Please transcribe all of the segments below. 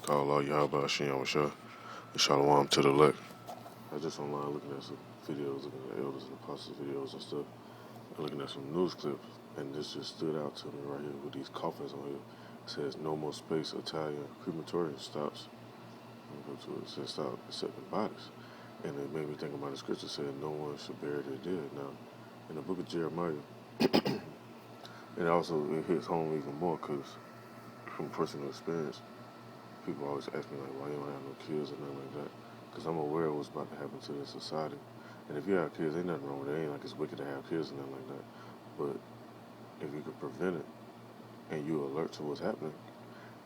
Call all Yahweh Hashem Yahushua and Shalom to the elect. I was just online looking at some videos, looking at elders and apostles videos and stuff, and looking at some news clips, and this just stood out to me right here with these coffins on here. It says, "No more space, Italian crematorium stops." Go to it, it says, "Stop accepting bodies." And it made me think about the scripture saying, "No one should bury their dead." Now, in the book of Jeremiah, it hits home even more because from personal experience, people always ask me, like, why you don't have no kids or nothing like that? Because I'm aware of what's about to happen to this society. And if you have kids, ain't nothing wrong with it. It ain't like it's wicked to have kids and nothing like that. But if you could prevent it and you alert to what's happening,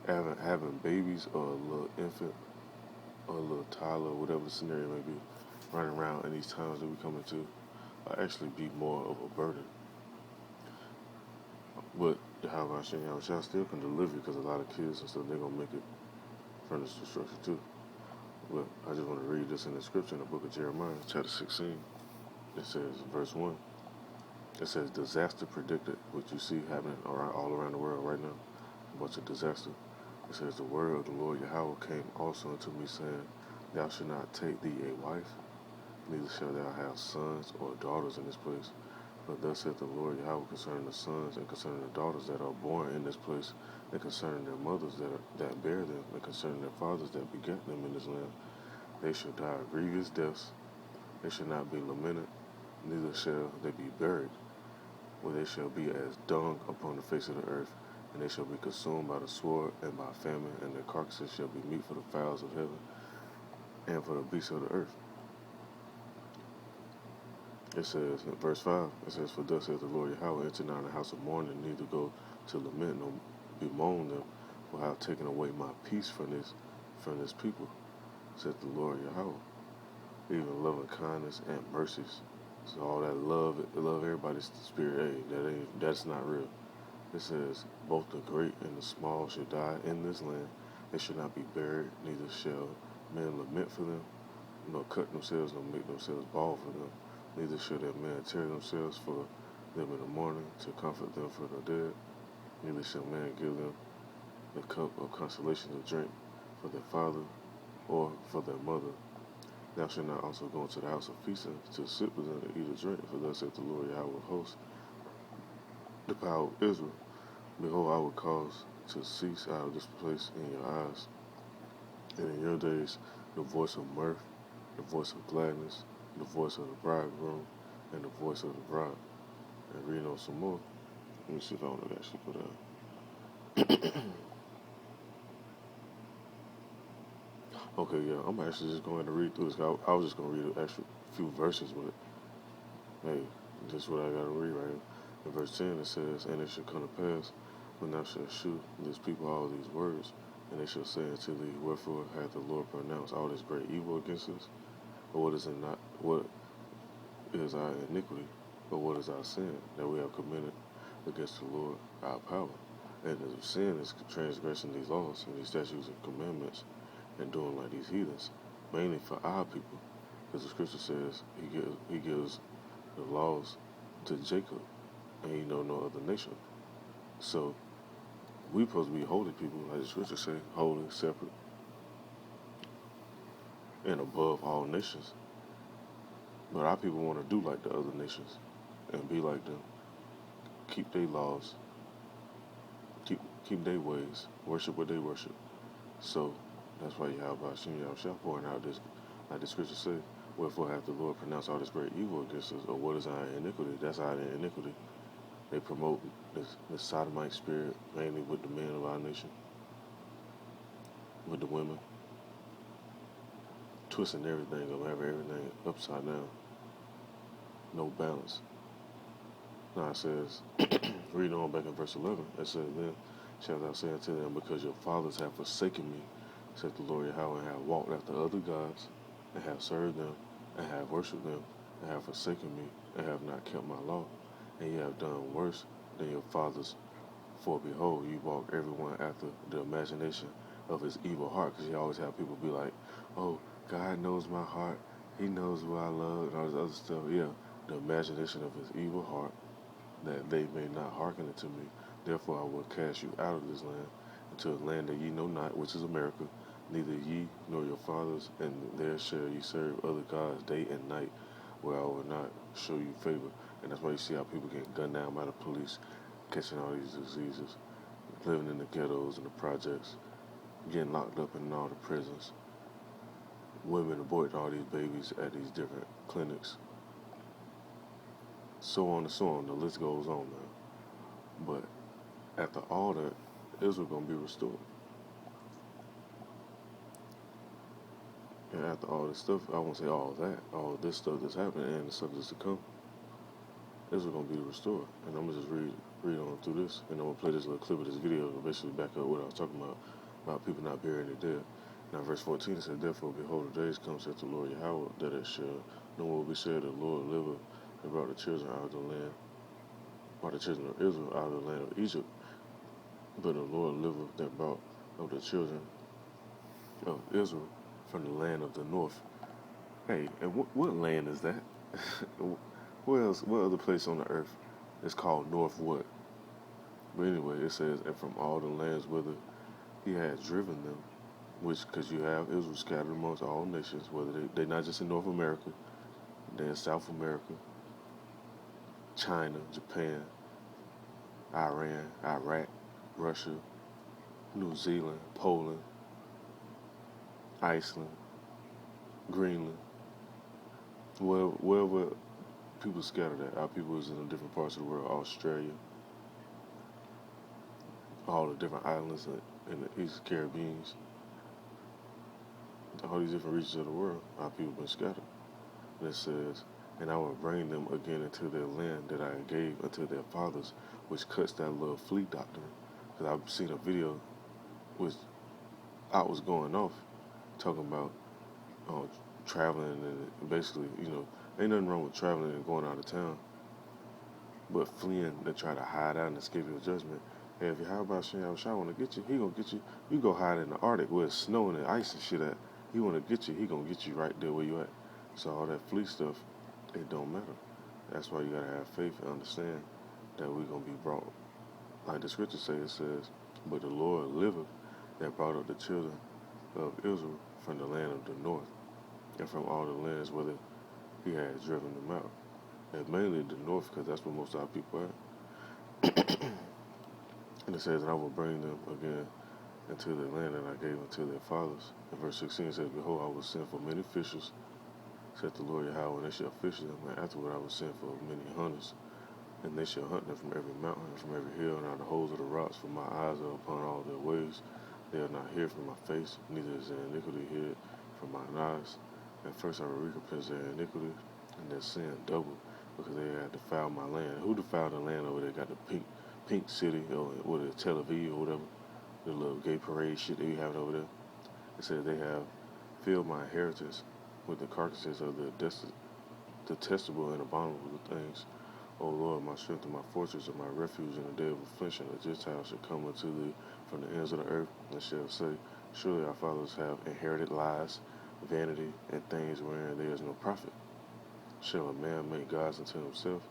having babies or a little infant or a little toddler, whatever the scenario may be, running around in these times that we come into, will actually be more of a burden. But Yahweh Hashem Yahushua still can deliver because a lot of kids and stuff, they're going to make it from this destruction too. But I just want to read this in the scripture in the book of Jeremiah, chapter 16. It says, verse 1. It says, "Disaster predicted," which you see happening all around the world right now. A bunch of disaster. It says, "The word of the Lord Yahweh came also unto me, saying, Thou shalt not take thee a wife, neither shalt thou have sons or daughters in this place. But thus saith the Lord Yahweh concerning the sons and concerning the daughters that are born in this place, and concerning their mothers that bear them, and concerning their fathers that begat them in this land. They shall die grievous deaths. They shall not be lamented, neither shall they be buried, where they shall be as dung upon the face of the earth, and they shall be consumed by the sword and by famine, and their carcasses shall be meat for the fowls of heaven and for the beasts of the earth." It says in verse 5, it says, "For thus saith the Lord Yahweh, enter not in the house of mourning, neither go to lament, nor bemoan them, for I have taken away my peace from this people, saith the Lord Yahweh, even loving kindness and mercies." So all that love everybody's spirit, hey, that's not real. It says, "Both the great and the small shall die in this land. They shall not be buried, neither shall men lament for them, nor cut themselves, nor make themselves bald for them. Neither shall their men tear themselves for them in the morning to comfort them for the dead. Neither shall man give them the cup of consolation to drink for their father or for their mother. Thou shalt not also go into the house of feasting to sit with them to eat or drink, for thus saith the Lord Yahweh of hosts, the power of Israel. Behold, I will cause to cease out of this place in your eyes, and in your days the voice of mirth, the voice of gladness, the voice of the bridegroom, and the voice of the bride." And reading on some more. Let me see if I want to actually put out. Okay, yeah, I'm actually just going to read through this. I was just going to read an extra few verses, but hey, this is what I got to read right here. In verse 10 it says, "And it shall come to pass, when thou shalt shew this people all these words, and they shall say unto thee, Wherefore hath the Lord pronounced all this great evil against us? Or what is our iniquity? Or what is our sin that we have committed against the Lord our power? And the sin is transgressing these laws and these statutes and commandments, and doing like these heathens, mainly for our people." Because the scripture says he gives the laws to Jacob, and he know no other nation. So we supposed to be holy people, like the scripture say, holy, separate, and above all nations. But our people want to do like the other nations and be like them, keep their laws, keep their ways, worship what they worship. So that's why Yahweh Hashem Yahushua pouring out this, like the scripture say, "Wherefore hath the Lord pronounced all this great evil against us?" Or what is our iniquity? That's our iniquity. They promote this sodomite spirit mainly with the men of our nation, with the women, twisting everything up, having everything upside down, no balance. Now it says, reading on back in verse 11, it says, "Then shalt thou say unto them, Because your fathers have forsaken me, saith the Lord Yahweh, and have walked after other gods, and have served them, and have worshipped them, and have forsaken me, and have not kept my law, and ye have done worse than your fathers. For behold, you walk everyone after the imagination of his evil heart." Because you always have people be like, "Oh, God knows my heart. He knows who I love," and all this other stuff. Yeah, the imagination of his evil heart, that they may not hearken unto me. Therefore I will cast you out of this land, into a land that ye know not, which is America, neither ye nor your fathers, and there shall ye serve other gods day and night, where I will not show you favor. And that's why you see how people getting gunned down by the police, catching all these diseases, living in the ghettos and the projects, getting locked up in all the prisons, women aborting all these babies at these different clinics, so on and so on. The list goes on, man. But after all that, Israel gonna be restored. And after all this stuff, I won't say all that, all this stuff that's happening and the stuff that's to come, Israel gonna be restored. And I'm gonna just read on through this, and I'm gonna play this little clip of this video to basically back up what I was talking about people not burying their dead. Now verse 14 it says, therefore behold, the days come, saith the Lord Yahweh, that it shall no more be said, the Lord liveth, and brought the children out of the land, brought the children of Israel out of the land of Egypt, but the Lord liveth, that brought of the children of Israel from the land of the north. Hey, and what land is that? Where else? What other place on the earth is called north what? But anyway, it says, and from all the lands whither he had driven them, which, because you have Israel scattered amongst all nations, whether they're not just in North America, they're in South America, China, Japan, Iran, Iraq, Russia, New Zealand, Poland, Iceland, Greenland, wherever people scattered at. Our people is in different parts of the world, Australia, all the different islands in the East Caribbean, all these different regions of the world, our people been scattered. And it says, and I will bring them again into their land that I gave unto their fathers, which cuts that little flea doctrine. Because I've seen a video which I was going off, talking about traveling and basically, ain't nothing wrong with traveling and going out of town, but fleeing to try to hide out and escape your judgment. Hey, if you hide by Shem Shai want to get you, he gonna get you. You go hide in the Arctic where it's snowing and ice and shit at. He want to get you, he gonna get you right there where you at. So all that flee stuff, it don't matter. That's why you gotta have faith and understand that we're gonna be brought. Like the scripture says, it says, but the Lord liveth, that brought up the children of Israel from the land of the north, and from all the lands whither he had driven them out. And mainly the north, because that's where most of our people are. And it says, and I will bring them again into the land that I gave unto their fathers. And verse 16 says, behold, I will send for many fishers, saith the Lord Yahweh, and they shall fish them, and afterward I will send for many hunters, and they shall hunt them from every mountain and from every hill, and out of the holes of the rocks, for my eyes are upon all their ways. They are not hid from my face, neither is their iniquity hid from mine eyes. And first I will recompense their iniquity and their sin double, because they had defiled my land. Who defiled the land over there? Got the pink city, or what is it, Tel Aviv or whatever, the little gay parade shit that we have over there. It said they have filled my inheritance with the carcasses of the detestable and abominable things. O Lord, my strength and my fortress and my refuge in the day of affliction, the Gentiles shall come unto thee from the ends of the earth, and shall say, surely our fathers have inherited lies, vanity, and things wherein there is no profit. Shall a man make gods unto himself,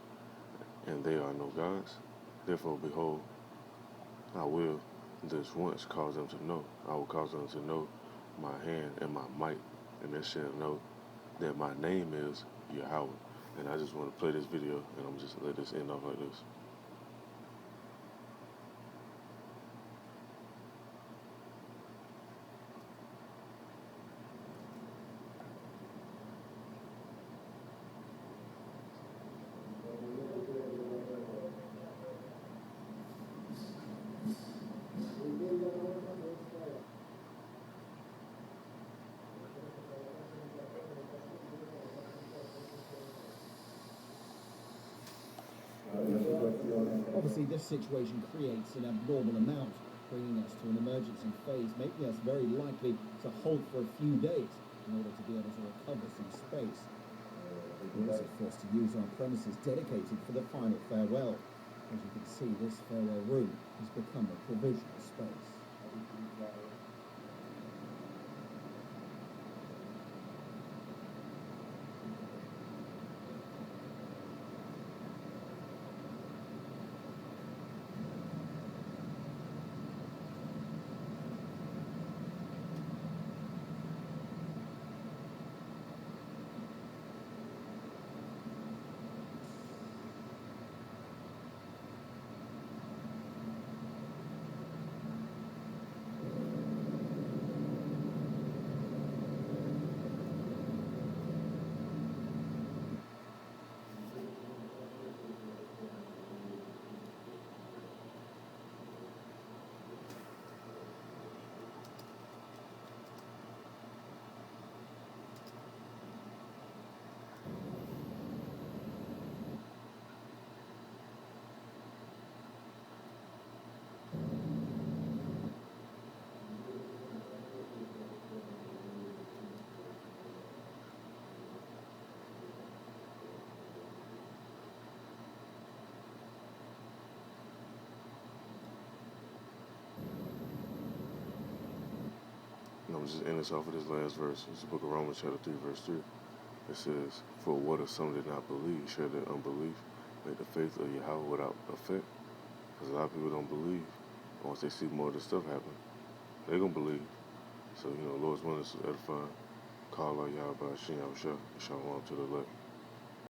and they are no gods? Therefore, behold, I will this once cause them to know. I will cause them to know my hand and my might, and they shall know that my name is Yahweh. And I just want to play this video, and I'm just let this end off like this. Obviously, this situation creates an abnormal amount, bringing us to an emergency phase, making us very likely to halt for a few days in order to be able to recover some space. We're also forced to use our premises dedicated for the final farewell. As you can see, this farewell room has become a provisional space. I'm just ending this off of this last verse. It's the book of Romans chapter 3, verse 3. It says, for what if some did not believe? Share their unbelief make the faith of Yahweh without effect? Because a lot of people don't believe. Once they see more of this stuff happen, they're going to believe. So, Lord's willing, is edifying. Call out Yahweh by Shem Yahweh Shah. Shalom to the elect.